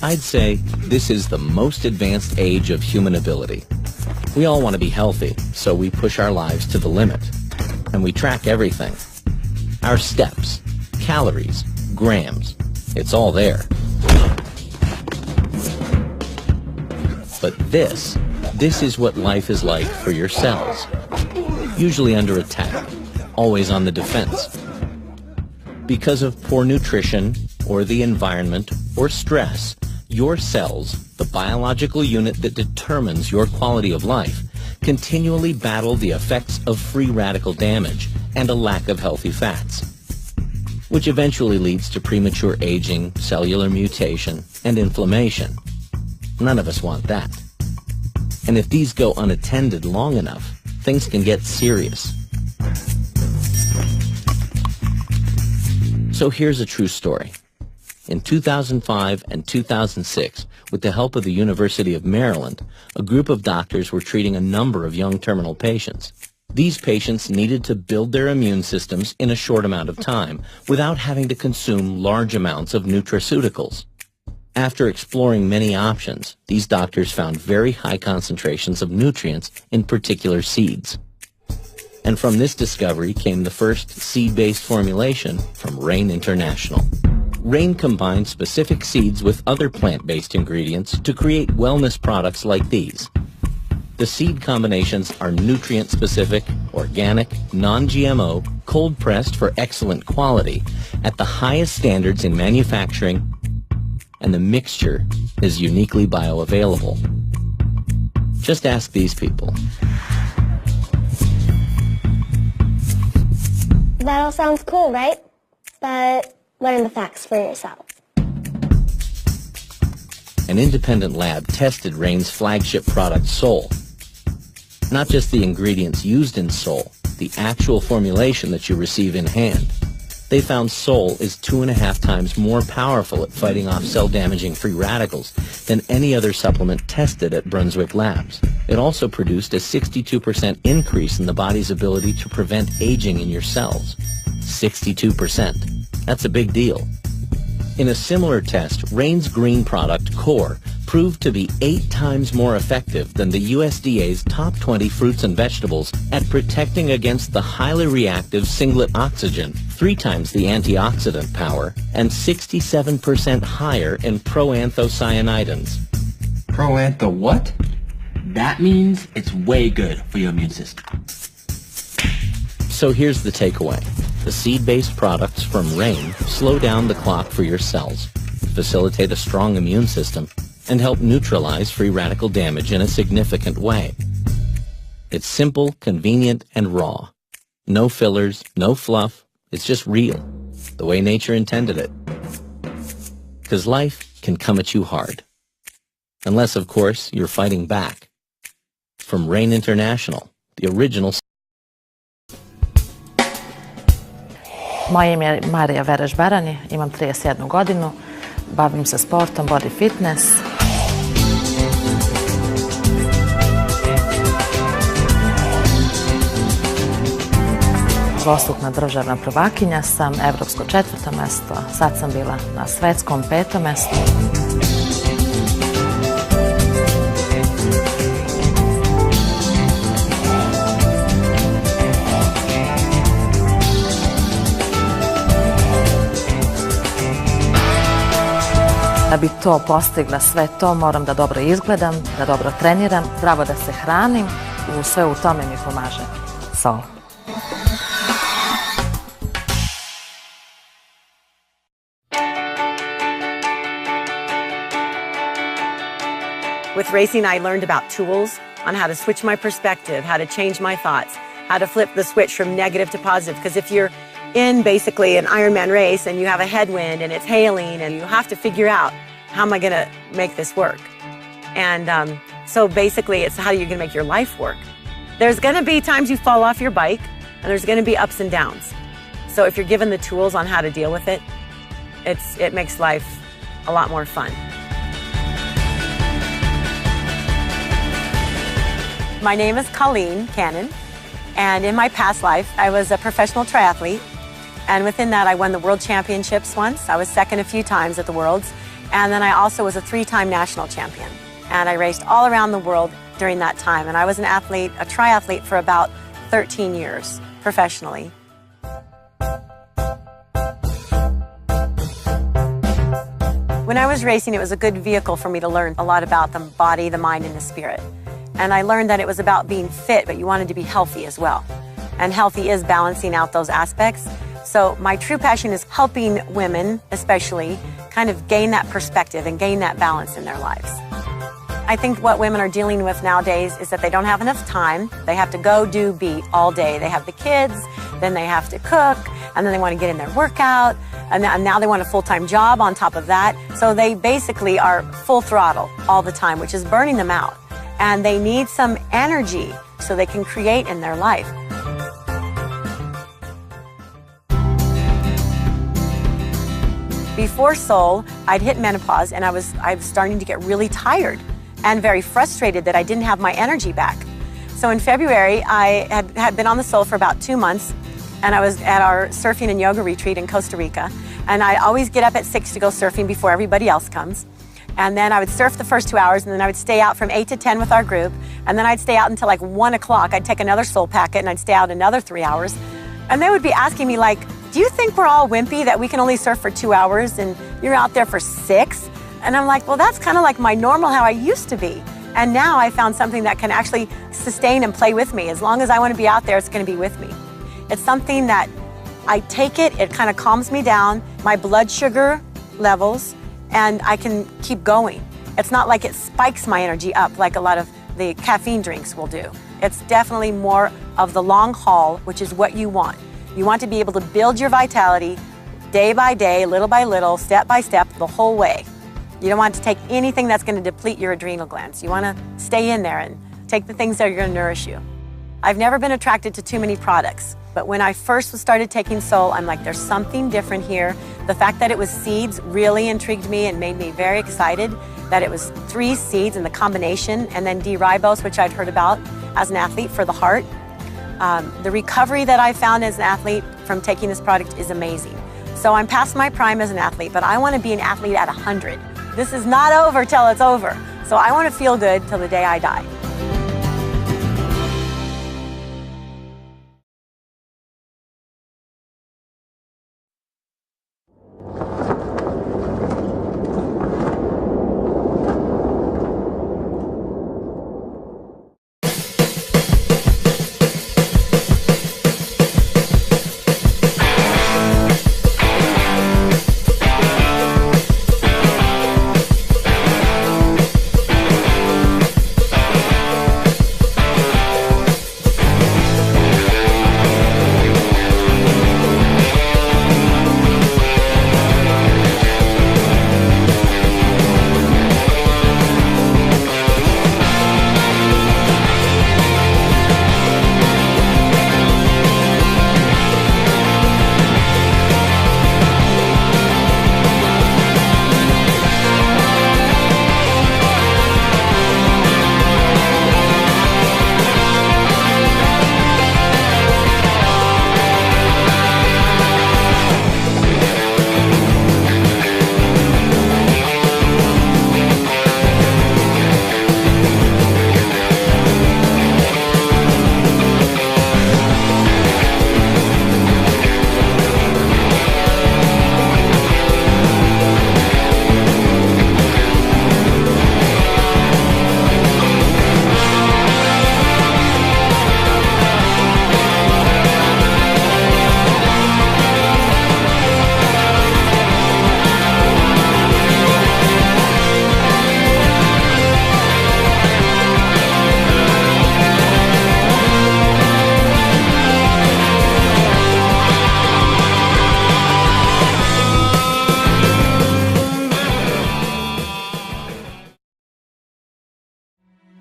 I'd say this is the most advanced age of human ability. We all want to be healthy, so we push our lives to the limit. And we track everything. Our steps, calories, grams, it's all there. But this is what life is like for your cells. Usually under attack, always on the defense. Because of poor nutrition, or the environment, or stress, your cells, the biological unit that determines your quality of life, continually battle the effects of free radical damage and a lack of healthy fats, which eventually leads to premature aging, cellular mutation, and inflammation. None of us want that. And if these go unattended long enough, things can get serious. So here's a true story. In 2005 and 2006, with the help of the University of Maryland, a group of doctors were treating a number of young terminal patients. These patients needed to build their immune systems in a short amount of time without having to consume large amounts of nutraceuticals. After exploring many options, these doctors found very high concentrations of nutrients in particular seeds. And from this discovery came the first seed-based formulation from Rain International. Rain combines specific seeds with other plant-based ingredients to create wellness products like these. The seed combinations are nutrient-specific, organic, non-GMO, cold-pressed for excellent quality, at the highest standards in manufacturing, and the mixture is uniquely bioavailable. Just ask these people. That all sounds cool, right? But learn the facts for yourself. An independent lab tested Rain's flagship product, Sol. Not just the ingredients used in Sol, the actual formulation that you receive in hand. They found Sol is 2.5 times more powerful at fighting off cell-damaging free radicals than any other supplement tested at Brunswick Labs. It also produced a 62% increase in the body's ability to prevent aging in your cells. 62%. That's a big deal. In a similar test, Rain's green product, Core, proved to be 8 times more effective than the USDA's top 20 fruits and vegetables at protecting against the highly reactive singlet oxygen, 3 times the antioxidant power, and 67% higher in proanthocyanidins. Proantho what? That means it's way good for your immune system. So here's the takeaway. The seed-based products from Rain slow down the clock for your cells, facilitate a strong immune system, and help neutralize free radical damage in a significant way. It's simple, convenient, and raw. No fillers, no fluff. It's just real, the way nature intended it. Because life can come at you hard. Unless, of course, you're fighting back. From Rain International, the original. Moje ime je Marija Vereš-Barani, imam 31 godinu, bavim se sportom, body fitness. Dvostrukna državna prvakinja sam, evropsko 4. mesto, sad sam bila na svetskom 5. mestu. Da bi to postigla, sve to, moram da dobro izgledam, da dobro treniram, zdravo da se hranim i sve u tome mi pomaže Sol. With racing, I learned about tools on how to switch my perspective, how to change my thoughts, how to flip the switch from negative to positive. Because if you're in basically an Ironman race and you have a headwind and it's hailing and you have to figure out, how am I going to make this work? And so basically it's how you're going to make your life work. There's going to be times you fall off your bike and there's going to be ups and downs. So if you're given the tools on how to deal with it, it makes life a lot more fun. My name is Colleen Cannon, and in my past life, I was a professional triathlete, and within that, I won the World Championships once. I was second a few times at the Worlds, And then I also was a 3-time national champion. And I raced all around the world during that time. And I was an athlete, a triathlete for about 13 years professionally. When I was racing, it was a good vehicle for me to learn a lot about the body, the mind, and the spirit. And I learned that it was about being fit, but you wanted to be healthy as well. And healthy is balancing out those aspects. So my true passion is helping women, especially, kind of gain that perspective and gain that balance in their lives. I think what women are dealing with nowadays is that they don't have enough time. They have to go, do, be all day. They have the kids, then they have to cook, and then they want to get in their workout, and now they want a full-time job on top of that. So they basically are full throttle all the time, which is burning them out. And they need some energy so they can create in their life. Before Soul, I'd hit menopause and I was starting to get really tired and very frustrated that I didn't have my energy back. So in February, I had been on the Soul for about 2 months, and I was at our surfing and yoga retreat in Costa Rica. And I always get up at 6 to go surfing before everybody else comes. And then I would surf the first 2 hours, and then I would stay out from 8 to 10 with our group. And then I'd stay out until like 1 o'clock. I'd take another Soul packet and I'd stay out another 3 hours. And they would be asking me like, do you think we're all wimpy that we can only surf for 2 hours and you're out there for 6? And I'm like, well, that's kind of like my normal, how I used to be. And now I found something that can actually sustain and play with me. As long as I want to be out there, it's going to be with me. It's something that I take it kind of calms me down, my blood sugar levels, and I can keep going. It's not like it spikes my energy up like a lot of the caffeine drinks will do. It's definitely more of the long haul, which is what you want. You want to be able to build your vitality day by day, little by little, step by step, the whole way. You don't want to take anything that's going to deplete your adrenal glands. You want to stay in there and take the things that are going to nourish you. I've never been attracted to too many products, but when I first started taking Soul, I'm like, there's something different here. The fact that it was seeds really intrigued me and made me very excited, that it was 3 seeds in the combination, and then D-ribose, which I'd heard about as an athlete for the heart. The recovery that I found as an athlete from taking this product is amazing. So I'm past my prime as an athlete, but I want to be an athlete at 100. This is not over till it's over. So I want to feel good till the day I die.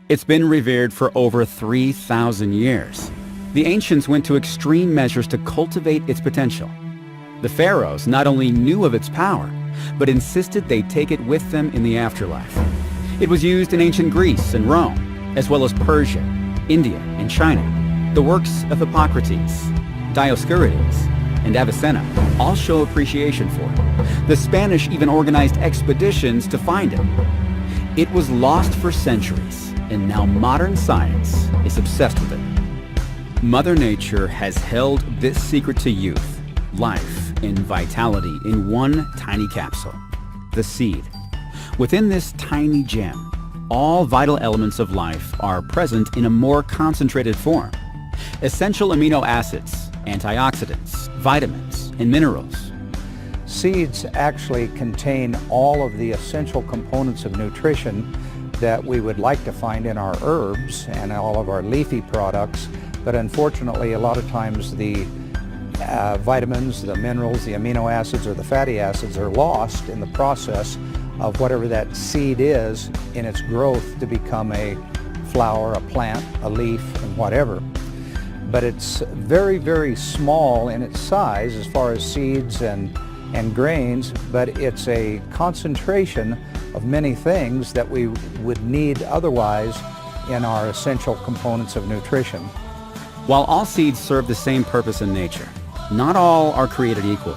It's been revered for over 3,000 years. The ancients went to extreme measures to cultivate its potential. The pharaohs not only knew of its power, but insisted they take it with them in the afterlife. It was used in ancient Greece and Rome, as well as Persia, India, and China. The works of Hippocrates, Dioscurides, and Avicenna all show appreciation for it. The Spanish even organized expeditions to find it. It was lost for centuries, and now modern science is obsessed with it. Mother Nature has held this secret to youth, life, and vitality in one tiny capsule, the seed. Within this tiny gem, all vital elements of life are present in a more concentrated form. Essential amino acids, antioxidants, vitamins, and minerals. Seeds actually contain all of the essential components of nutrition that we would like to find in our herbs and all of our leafy products, but unfortunately a lot of times the vitamins, the minerals, the amino acids, or the fatty acids are lost in the process of whatever that seed is in its growth to become a flower, a plant, a leaf, and whatever. But it's very, very small in its size as far as seeds and grains, but it's a concentration of many things that we would need otherwise in our essential components of nutrition. While all seeds serve the same purpose in nature, not all are created equal.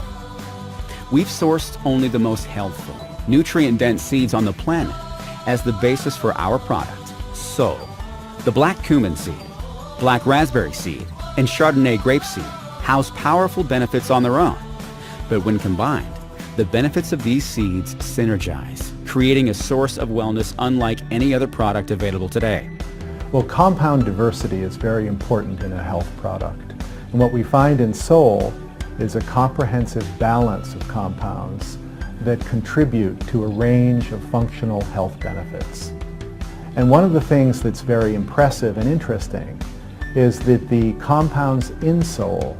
We've sourced only the most healthful, nutrient-dense seeds on the planet as the basis for our product. So, the black cumin seed, black raspberry seed, and Chardonnay grape seed house powerful benefits on their own. But when combined, the benefits of these seeds synergize, creating a source of wellness unlike any other product available today. Well, compound diversity is very important in a health product. And what we find in Soul is a comprehensive balance of compounds that contribute to a range of functional health benefits. And one of the things that's very impressive and interesting is that the compounds in Soul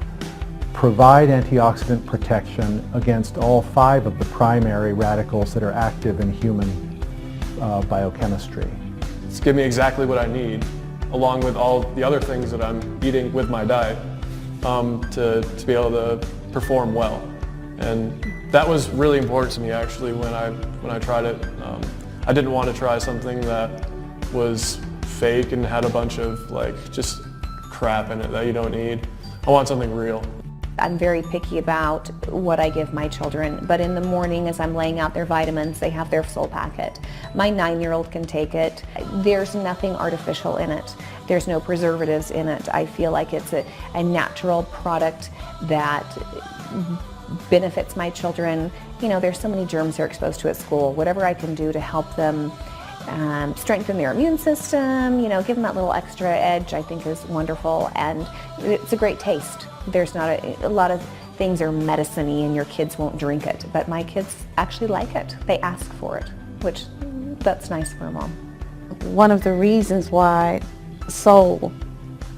provide antioxidant protection against all 5 of the primary radicals that are active in human biochemistry. It's giving me exactly what I need, along with all the other things that I'm eating with my diet, to be able to perform well. And that was really important to me actually when I tried it. I didn't want to try something that was fake and had a bunch of just crap in it that you don't need. I want something real. I'm very picky about what I give my children, but in the morning as I'm laying out their vitamins, they have their Soul packet. My 9-year-old can take it. There's nothing artificial in it. There's no preservatives in it. I feel like it's a natural product that benefits my children. You know, there's so many germs they're exposed to at school. Whatever I can do to help them strengthen their immune system, give them that little extra edge, I think is wonderful, and it's a great taste. There's not a lot of things are medicine-y and your kids won't drink it, but my kids actually like it. They ask for it, which that's nice for a mom. One of the reasons why Soul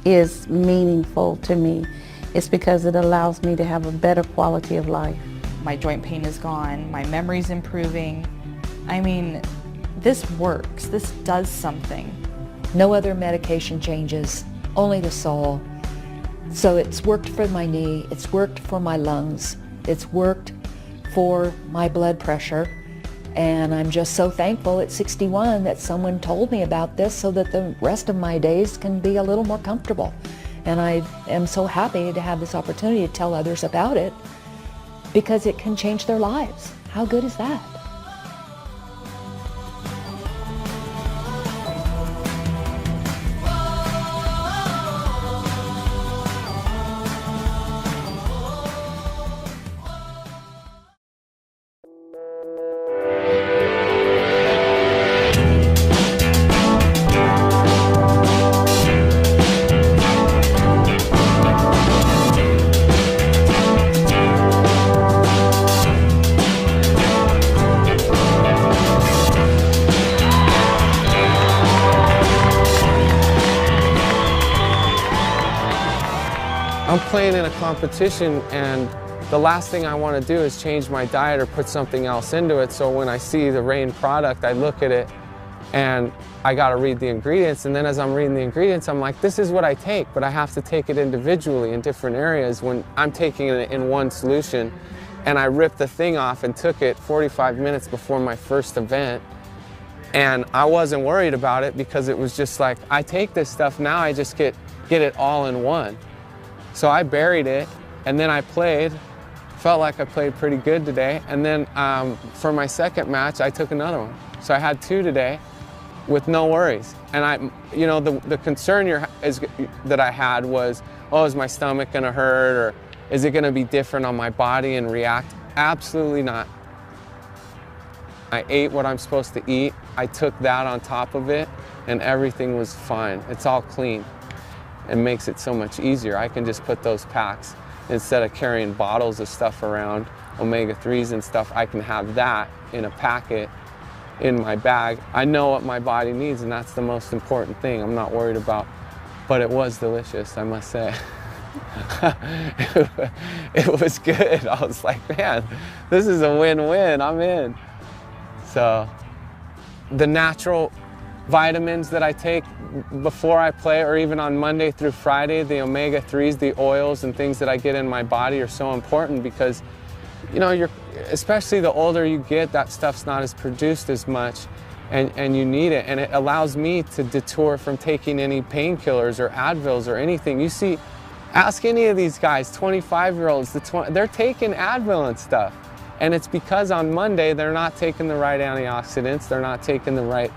is meaningful to me is because it allows me to have a better quality of life. My joint pain is gone, my memory's improving. I mean, this works, this does something. No other medication changes, only the Soul. So it's worked for my knee, it's worked for my lungs, it's worked for my blood pressure, and I'm just so thankful at 61 that someone told me about this so that the rest of my days can be a little more comfortable. And I am so happy to have this opportunity to tell others about it because it can change their lives. How good is that? I'm playing in a competition and the last thing I want to do is change my diet or put something else into it. So when I see the Rain product, I look at it and I got to read the ingredients. And then as I'm reading the ingredients, I'm like, this is what I take, but I have to take it individually in different areas when I'm taking it in one solution. And I ripped the thing off and took it 45 minutes before my first event. And I wasn't worried about it because it was just like, I take this stuff now, I just get it all in one. So I buried it And then I played, felt like I played pretty good today. And then for my second match, I took another one. So I had 2 today with no worries. And the concern that I had was, oh, is my stomach gonna hurt, or is it gonna be different on my body and react? Absolutely not. I ate what I'm supposed to eat. I took that on top of it, and everything was fine. It's all clean. It makes it so much easier. I can just put those packs, instead of carrying bottles of stuff around, omega-3s and stuff, I can have that in a packet in my bag. I know what my body needs, and that's the most important thing. I'm not worried about, but it was delicious, I must say. It was good. I was like, man, this is a win-win, I'm in. So the natural vitamins that I take before I play, or even on Monday through Friday, the omega-3s, the oils and things that I get in my body are so important, because especially the older you get, that stuff's not as produced as much, and you need it. And it allows me to detour from taking any painkillers or Advils or anything. You see, ask any of these guys, 25-year-olds, they're taking Advil and stuff. And it's because on Monday, they're not taking the right antioxidants, they're not taking the right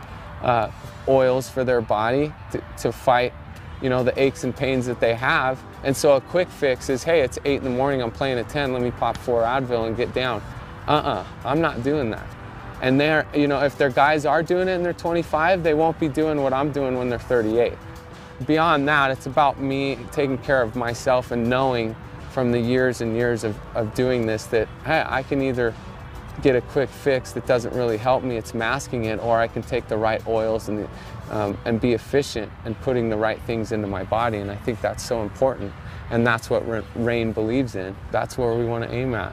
oils for their body to fight, the aches and pains that they have. And so a quick fix is, hey, it's 8 in the morning, I'm playing at 10, let me pop 4 Advil and get down. I'm not doing that. And if their guys are doing it and they're 25, they won't be doing what I'm doing when they're 38. Beyond that, it's about me taking care of myself and knowing from the years and years of doing this that, hey, I can either get a quick fix that doesn't really help me, it's masking it, or I can take the right oils and be efficient in putting the right things into my body. And I think that's so important. And that's what Rain believes in. That's where we want to aim at.